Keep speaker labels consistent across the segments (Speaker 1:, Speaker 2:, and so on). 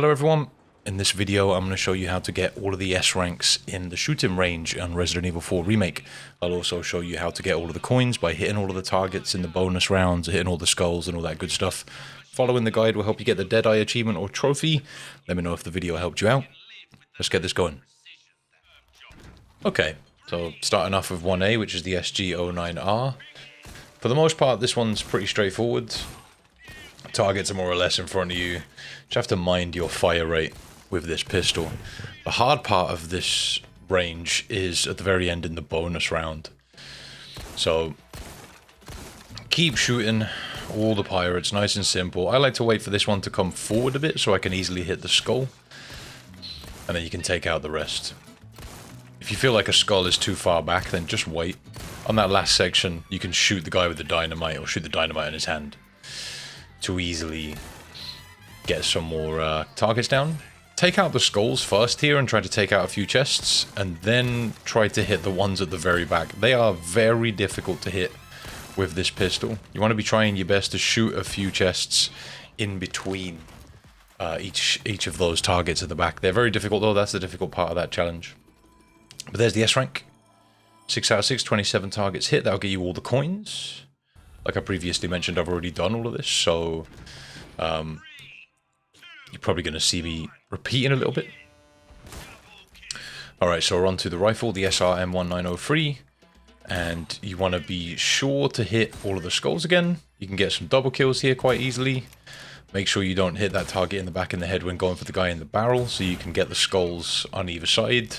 Speaker 1: Hello everyone, in this video I'm going to show you how to get all of the S ranks in the shooting range on Resident Evil 4 Remake. I'll also show you how to get all of the coins by hitting all of the targets in the bonus rounds, hitting all the skulls and all that good stuff. Following the guide will help you get the Deadeye achievement or trophy. Let me know if the video helped you out. Let's get this going. Okay, so starting off with 1A, which is the SG09R. For the most part this one's pretty straightforward. Targets are more or less in front of you. Just have to mind your fire rate with this pistol. The hard part of this range is at the very end in the bonus round. So keep shooting all the pirates, nice and simple. I like to wait for this one to come forward a bit so I can easily hit the skull. And then you can take out the rest. If you feel like a skull is too far back, then just wait. On that last section, you can shoot the guy with the dynamite or shoot the dynamite in his hand to easily get some more targets down. Take out the skulls first here and try to take out a few chests, and then try to hit the ones at the very back. They are very difficult to hit with this pistol. You want to be trying your best to shoot a few chests in between each of those targets at the back. They're very difficult though, that's the difficult part of that challenge. But there's the S rank. 6 out of 6, 27 targets hit, that'll get you all the coins. Like I previously mentioned, I've already done all of this, so you're probably going to see me repeating a little bit. Alright, so we're on to the rifle, the SRM1903, and you want to be sure to hit all of the skulls again. You can get some double kills here quite easily. Make sure you don't hit that target in the back in the head when going for the guy in the barrel, so you can get the skulls on either side.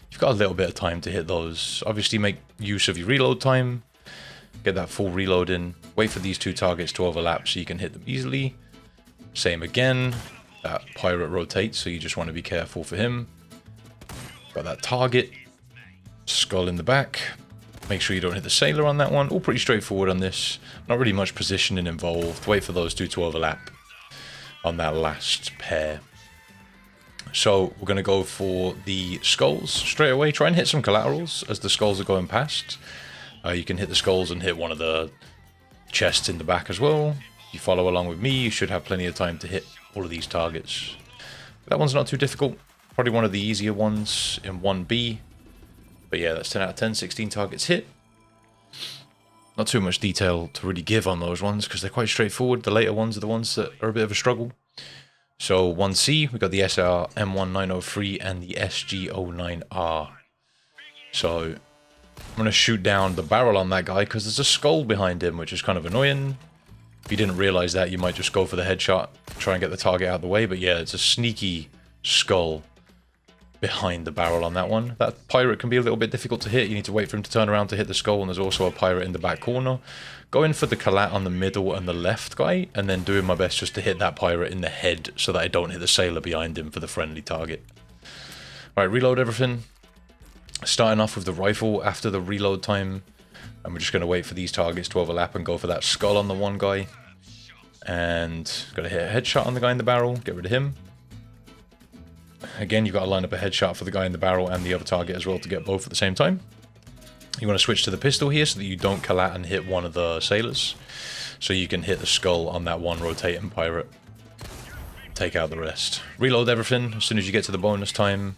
Speaker 1: You've got a little bit of time to hit those. Obviously make use of your reload time. Get that full reload in. Wait for these two targets to overlap so you can hit them easily. Same again. That pirate rotates, so you just want to be careful for him. Got that target. Skull in the back. Make sure you don't hit the sailor on that one. All pretty straightforward on this. Not really much positioning involved. Wait for those two to overlap on that last pair. So we're going to go for the skulls straight away. Try and hit some collaterals as the skulls are going past. You can hit the skulls and hit one of the chests in the back as well. If you follow along with me, you should have plenty of time to hit all of these targets. That one's not too difficult. Probably one of the easier ones in 1B. But yeah, that's 10 out of 10, 16 targets hit. Not too much detail to really give on those ones because they're quite straightforward. The later ones are the ones that are a bit of a struggle. So 1C, we've got the SRM1903 and the SG09R. So I'm going to shoot down the barrel on that guy because there's a skull behind him, which is kind of annoying. If you didn't realize that, you might just go for the headshot, try and get the target out of the way. But yeah, it's a sneaky skull behind the barrel on that one. That pirate can be a little bit difficult to hit. You need to wait for him to turn around to hit the skull, and there's also a pirate in the back corner. Go in for the collat on the middle and the left guy, and then doing my best just to hit that pirate in the head so that I don't hit the sailor behind him for the friendly target. Alright, reload everything. Starting off with the rifle after the reload time, and we're just going to wait for these targets to overlap and go for that skull on the one guy. And got to hit a headshot on the guy in the barrel, get rid of him. Again, you've got to line up a headshot for the guy in the barrel and the other target as well to get both at the same time. You want to switch to the pistol here so that you don't collat and hit one of the sailors. So you can hit the skull on that one rotating pirate. Take out the rest. Reload everything as soon as you get to the bonus time.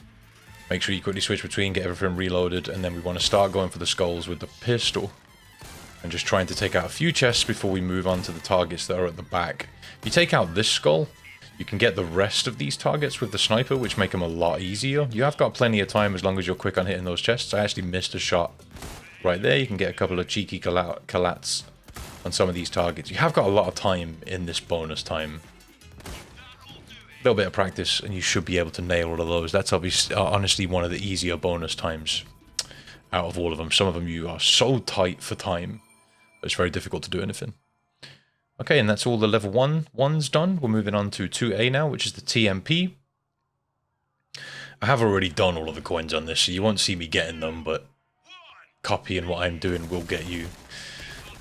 Speaker 1: Make sure you quickly switch between, get everything reloaded, and then we want to start going for the skulls with the pistol. And just trying to take out a few chests before we move on to the targets that are at the back. If you take out this skull, you can get the rest of these targets with the sniper, which make them a lot easier. You have got plenty of time as long as you're quick on hitting those chests. I actually missed a shot right there. You can get a couple of cheeky collats on some of these targets. You have got a lot of time in this bonus time. A little bit of practice and you should be able to nail all of those. That's obviously honestly one of the easier bonus times out of all of them. Some of them you are so tight for time that it's very difficult to do anything. Okay, and that's all the level 1's done. We're moving on to 2A now, which is the TMP. I have already done all of the coins on this, so you won't see me getting them, but copying what I'm doing will get you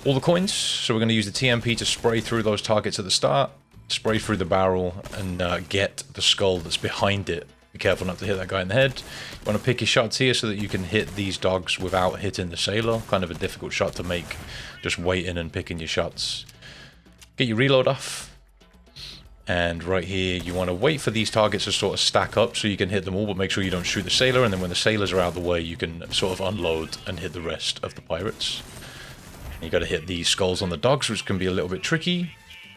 Speaker 1: all the coins. So we're going to use the TMP to spray through those targets at the start. Spray through the barrel and get the skull that's behind it. Be careful not to hit that guy in the head. You want to pick your shots here so that you can hit these dogs without hitting the sailor. Kind of a difficult shot to make, just waiting and picking your shots. Get your reload off. And right here, you want to wait for these targets to sort of stack up so you can hit them all, but make sure you don't shoot the sailor, and then when the sailors are out of the way, you can sort of unload and hit the rest of the pirates. You got to hit these skulls on the dogs, which can be a little bit tricky,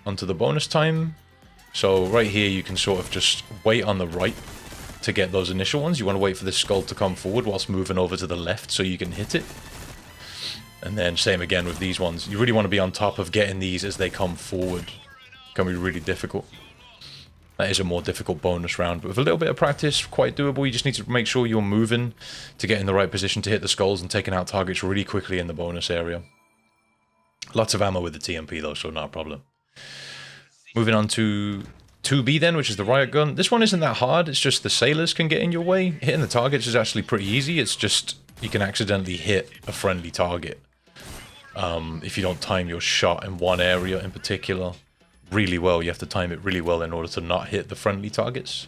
Speaker 1: onto the bonus time. So right here, you can sort of just wait on the right to get those initial ones. You want to wait for this skull to come forward whilst moving over to the left so you can hit it. And then same again with these ones. You really want to be on top of getting these as they come forward. It can be really difficult. That is a more difficult bonus round, but with a little bit of practice, quite doable. You just need to make sure you're moving to get in the right position to hit the skulls and taking out targets really quickly in the bonus area. Lots of ammo with the TMP though, so not a problem. Moving on to 2B then, which is the Riot Gun. This one isn't that hard, it's just the sailors can get in your way. Hitting the targets is actually pretty easy, it's just you can accidentally hit a friendly target. If you don't time your shot in one area in particular really well, you have to time it really well in order to not hit the friendly targets.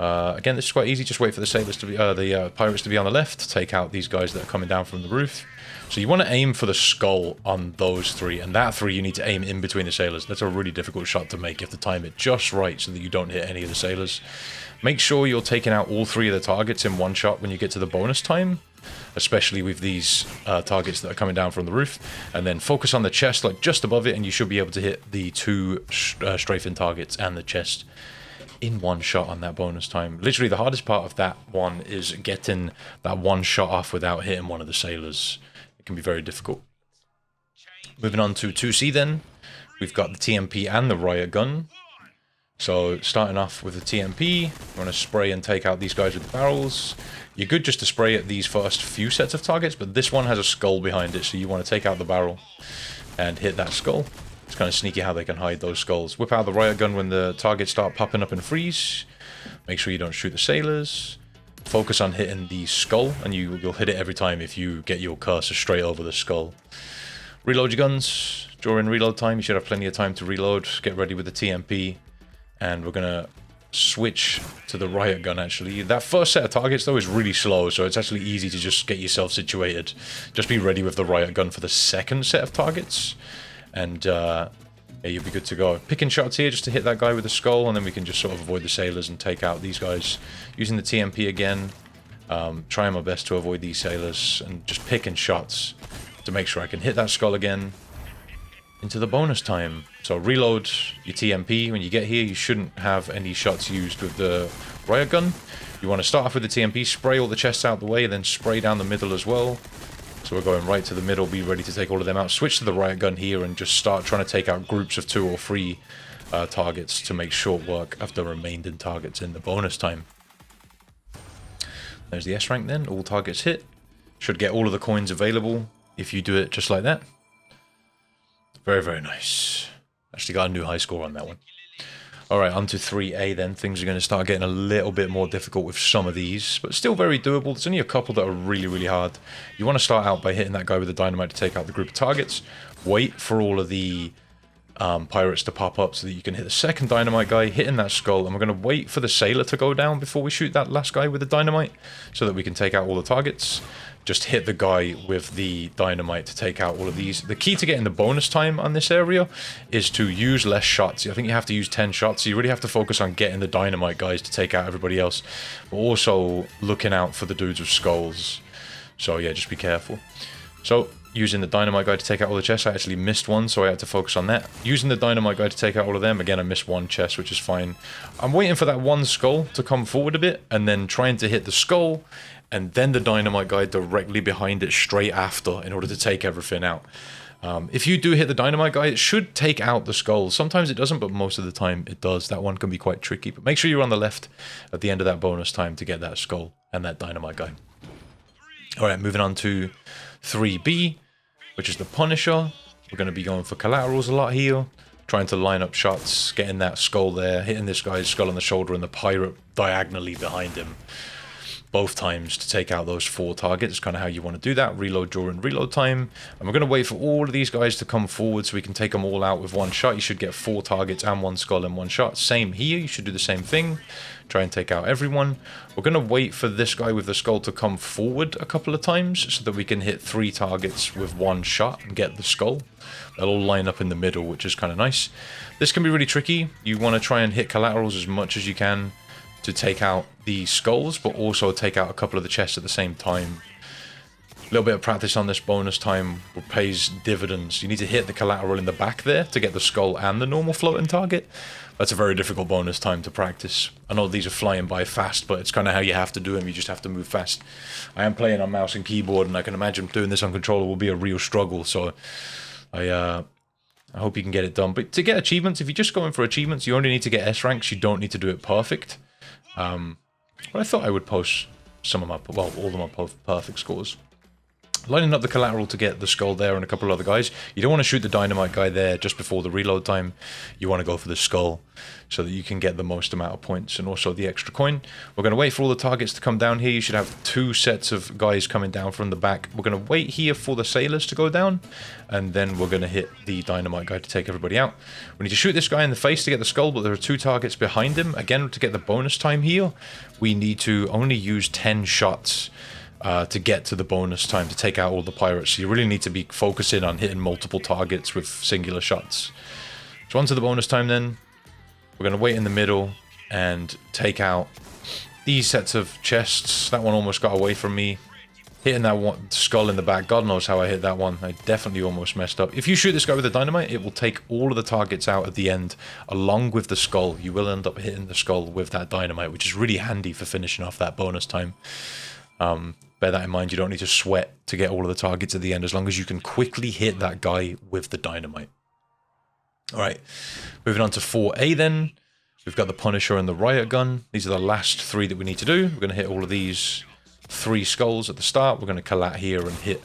Speaker 1: Again, this is quite easy, just wait for the sailors to be, the pirates to be on the left, take out these guys that are coming down from the roof. So you want to aim for the skull on those three, and that three you need to aim in between the sailors. That's a really difficult shot to make. You have to time it just right so that you don't hit any of the sailors. Make sure you're taking out all three of the targets in one shot when you get to the bonus time, especially with these targets that are coming down from the roof, and then focus on the chest like just above it, and you should be able to hit the two strafing targets and the chest in one shot on that bonus time. Literally the hardest part of that one is getting that one shot off without hitting one of the sailors. It can be very difficult. Moving on to 2C then, we've got the TMP and the Riot Gun. So starting off with the TMP, you want to spray and take out these guys with the barrels. You're good just to spray at these first few sets of targets, but this one has a skull behind it, so you want to take out the barrel and hit that skull. It's kind of sneaky how they can hide those skulls. Whip out the Riot Gun when the targets start popping up and freeze. Make sure you don't shoot the sailors. Focus on hitting the skull, and you'll hit it every time if you get your cursor straight over the skull. Reload your guns. During reload time, you should have plenty of time to reload. Get ready with the TMP. And we're going to switch to the Riot Gun, actually. That first set of targets, though, is really slow, so it's actually easy to just get yourself situated. Just be ready with the Riot Gun for the second set of targets. And yeah, you'll be good to go. Picking shots here just to hit that guy with the skull, and then we can just sort of avoid the sailors and take out these guys. Using the TMP again, trying my best to avoid these sailors, and just picking shots to make sure I can hit that skull again into the bonus time. So reload your TMP. When you get here, you shouldn't have any shots used with the Riot Gun. You want to start off with the TMP, spray all the chests out the way, then spray down the middle as well. So we're going right to the middle, be ready to take all of them out. Switch to the Riot Gun here and just start trying to take out groups of 2 or 3 targets to make short work of the remaining targets in the bonus time. There's the S rank then, all targets hit. Should get all of the coins available if you do it just like that. Very, very nice. Actually got a new high score on that one. Alright, on to 3A then. Things are going to start getting a little bit more difficult with some of these, but still very doable. There's only a couple that are really, really hard. You want to start out by hitting that guy with the dynamite to take out the group of targets. Wait for all of the pirates to pop up so that you can hit the second dynamite guy, hitting that skull, and we're going to wait for the sailor to go down before we shoot that last guy with the dynamite so that we can take out all the targets. Just hit the guy with the dynamite to take out all of these. The key to getting the bonus time on this area is to use less shots. I think you have to use 10 shots, so you really have to focus on getting the dynamite guys to take out everybody else, but also looking out for the dudes with skulls. So yeah, just be careful. So using the dynamite guy to take out all the chests, I actually missed one, so I had to focus on that. Using the dynamite guy to take out all of them, again I missed one chest, which is fine. I'm waiting for that one skull to come forward a bit, and then trying to hit the skull, and then the dynamite guy directly behind it straight after in order to take everything out. If you do hit the dynamite guy, it should take out the skull. Sometimes it doesn't, but most of the time it does. That one can be quite tricky, but make sure you're on the left at the end of that bonus time to get that skull and that dynamite guy. Alright, moving on to 3B, which is the Punisher. We're going to be going for collaterals a lot here, trying to line up shots, getting that skull there, hitting this guy's skull on the shoulder and the pirate diagonally behind him. both times to take out those 4 targets. Kind of how you want to do that. Reload during reload time. And we're going to wait for all of these guys to come forward so we can take them all out with one shot. You should get 4 targets and 1 skull in one shot. Same here. You should do the same thing. Try and take out everyone. We're going to wait for this guy with the skull to come forward a couple of times so that we can hit 3 targets with 1 shot and get the skull. They'll all line up in the middle, which is kind of nice. This can be really tricky. You want to try and hit collaterals as much as you can to take out the skulls, but also take out a couple of the chests at the same time. A little bit of practice on this bonus time pays dividends. You need to hit the collateral in the back there to get the skull and the normal floating target. That's a very difficult bonus time to practice. I know these are flying by fast, but it's kind of how you have to do them. You just have to move fast. I am playing on mouse and keyboard, and I can imagine doing this on controller will be a real struggle, so I hope you can get it done. But to get achievements, if you're just going for achievements, you only need to get S ranks. You don't need to do it perfect. But I thought I would post some of my, well, all of my perfect scores. Lining up the collateral to get the skull there and a couple of other guys. You don't want to shoot the dynamite guy there just before the reload time. You want to go for the skull so that you can get the most amount of points and also the extra coin. We're going to wait for all the targets to come down here. You should have 2 sets of guys coming down from the back. We're going to wait here for the sailors to go down, and then we're going to hit the dynamite guy to take everybody out. We need to shoot this guy in the face to get the skull, but there are 2 targets behind him. Again, to get the bonus time here, we need to only use 10 shots to get to the bonus time to take out all the pirates. So you really need to be focusing on hitting multiple targets with singular shots. So on to the bonus time then. We're going to wait in the middle and take out these sets of chests. That one almost got away from me. Hitting that one skull in the back. God knows how I hit that one. I definitely almost messed up. If you shoot this guy with a dynamite, it will take all of the targets out at the end along with the skull. You will end up hitting the skull with that dynamite, which is really handy for finishing off that bonus time. Bear that in mind, you don't need to sweat to get all of the targets at the end as long as you can quickly hit that guy with the dynamite. Alright, moving on to 4A then. We've got the Punisher and the Riot Gun. These are the last 3 that we need to do. We're going to hit all of these 3 skulls at the start. We're going to collat here and hit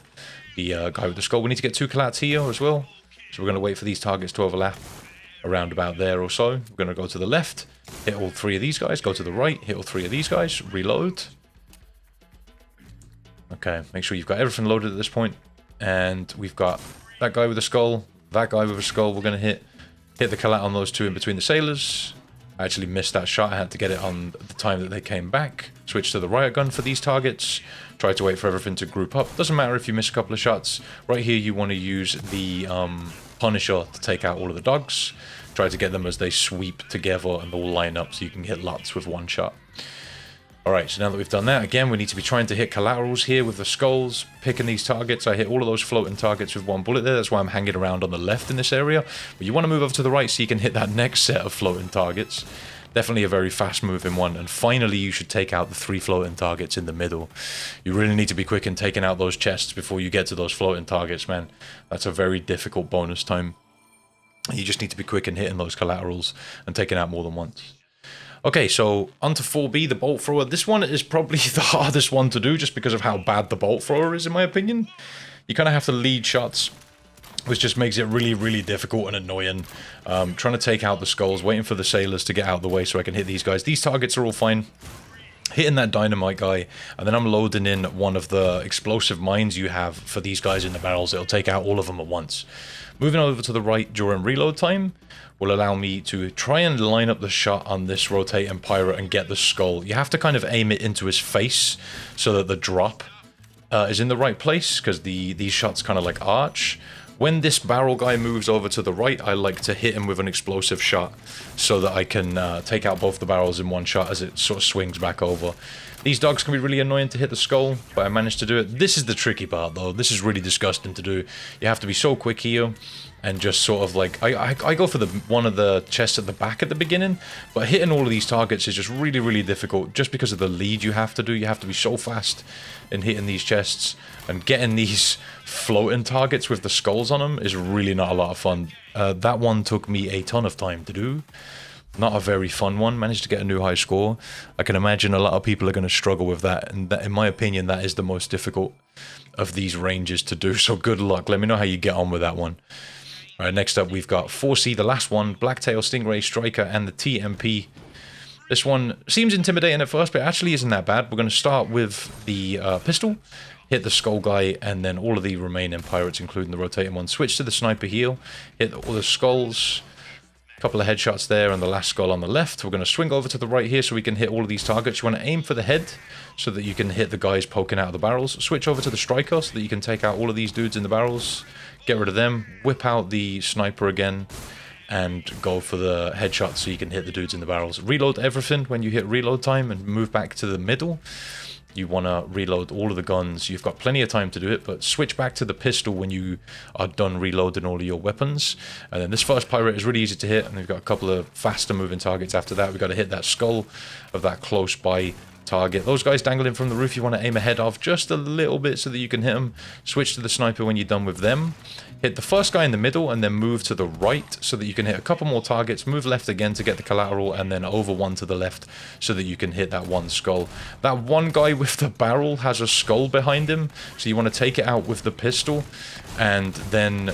Speaker 1: the guy with the skull. We need to get 2 collats here as well. So we're going to wait for these targets to overlap around about there or so. We're going to go to the left, hit all 3 of these guys, go to the right, hit all 3 of these guys, reload. Okay, make sure you've got everything loaded at this point. And we've got that guy with a skull, that guy with a skull we're going to hit. Hit the collat on those 2 in between the sailors. I actually missed that shot. I had to get it on the time that they came back. Switch to the Riot Gun for these targets. Try to wait for everything to group up. Doesn't matter if you miss a couple of shots. Right here you want to use the Punisher to take out all of the dogs. Try to get them as they sweep together and all line up so you can hit lots with 1 shot. Alright, so now that we've done that, again, we need to be trying to hit collaterals here with the skulls, picking these targets. I hit all of those floating targets with 1 bullet there. That's why I'm hanging around on the left in this area. But you want to move over to the right so you can hit that next set of floating targets. Definitely a very fast-moving one. And finally, you should take out the 3 floating targets in the middle. You really need to be quick in taking out those chests before you get to those floating targets, man. That's a very difficult bonus time. You just need to be quick in hitting those collaterals and taking out more than once. Okay, so on to 4B, the bolt thrower. This one is probably the hardest one to do just because of how bad the bolt thrower is, in my opinion. You kind of have to lead shots, which just makes it really, really difficult and annoying. Trying to take out the skulls, waiting for the sailors to get out of the way so I can hit these guys. These targets are all fine. Hitting that dynamite guy, and then I'm loading in one of the explosive mines you have for these guys in the barrels. It'll take out all of them at once. Moving over to the right during reload time will allow me to try and line up the shot on this rotating pirate and get the skull. You have to kind of aim it into his face so that the drop is in the right place, because these shots kind of like arch. When this barrel guy moves over to the right, I like to hit him with an explosive shot so that I can take out both the barrels in 1 shot as it sort of swings back over. These dogs can be really annoying to hit the skull, but I managed to do it. This is the tricky part, though. This is really disgusting to do. You have to be so quick here and just sort of like... I go for one of the chests at the back at the beginning, but hitting all of these targets is just really, really difficult just because of the lead you have to do. You have to be so fast in hitting these chests, and getting these floating targets with the skulls on them is really not a lot of fun. That one took me a ton of time to do. Not a very fun one. Managed to get a new high score. I can imagine a lot of people are going to struggle with that, and that, in my opinion, that is the most difficult of these ranges to do, so good luck. Let me know how you get on with that one. Alright, next up we've got 4C, the last one, Blacktail, Stingray, Striker, and the TMP. This one seems intimidating at first, but it actually isn't that bad. We're going to start with the pistol, hit the skull guy, and then all of the remaining pirates, including the rotating one. Switch to the sniper heal, hit all the skulls, a couple of headshots there, and the last skull on the left. We're going to swing over to the right here so we can hit all of these targets. You want to aim for the head so that you can hit the guys poking out of the barrels. Switch over to the striker so that you can take out all of these dudes in the barrels, get rid of them, whip out the sniper again, and go for the headshot so you can hit the dudes in the barrels. Reload everything when you hit reload time and move back to the middle. You want to reload all of the guns. You've got plenty of time to do it, but switch back to the pistol when you are done reloading all of your weapons. And then this first pirate is really easy to hit, and we've got a couple of faster moving targets after that. We've got to hit that skull of that close by target. Those guys dangling from the roof, you want to aim ahead of just a little bit so that you can hit them. Switch to the sniper when you're done with them. Hit the first guy in the middle and then move to the right so that you can hit a couple more targets. Move left again to get the collateral, and then over one to the left so that you can hit that one skull. That one guy with the barrel has a skull behind him, so you want to take it out with the pistol and then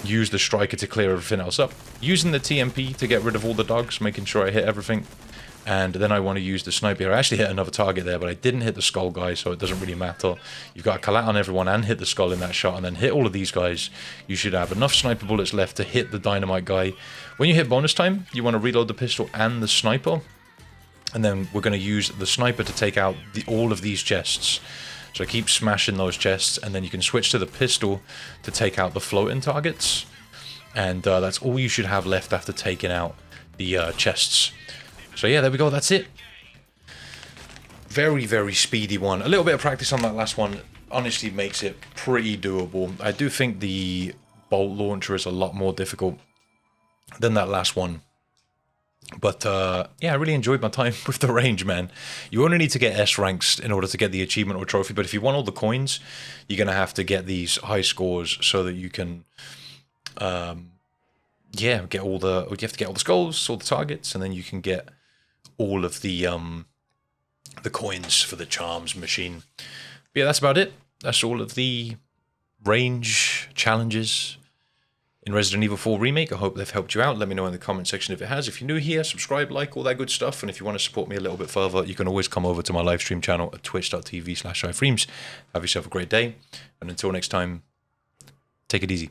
Speaker 1: use the striker to clear everything else up. Using the TMP to get rid of all the dogs, making sure I hit everything. And then I want to use the sniper. I actually hit another target there, but I didn't hit the skull guy, so it doesn't really matter. You've got to collat on everyone and hit the skull in that shot, and then hit all of these guys. You should have enough sniper bullets left to hit the dynamite guy. When you hit bonus time, you want to reload the pistol and the sniper. And then we're going to use the sniper to take out all of these chests. So keep smashing those chests, and then you can switch to the pistol to take out the floating targets. And that's all you should have left after taking out the chests. So yeah, there we go, that's it. Very, very speedy one. A little bit of practice on that last one honestly makes it pretty doable. I do think the bolt launcher is a lot more difficult than that last one. But yeah, I really enjoyed my time with the range, man. You only need to get S ranks in order to get the achievement or trophy, but if you want all the coins, you're going to have to get these high scores so that you can... yeah, get all the... You have to get all the skulls, all the targets, and then you can get all of the coins for the charms machine. But yeah, that's about it. That's all of the range challenges in Resident Evil 4 Remake. I hope they've helped you out. Let me know in the comment section if it has. If you're new here, subscribe, like, all that good stuff. And if you want to support me a little bit further, you can always come over to my live stream channel at twitch.tv/ifreams. Have yourself a great day. And until next time, take it easy.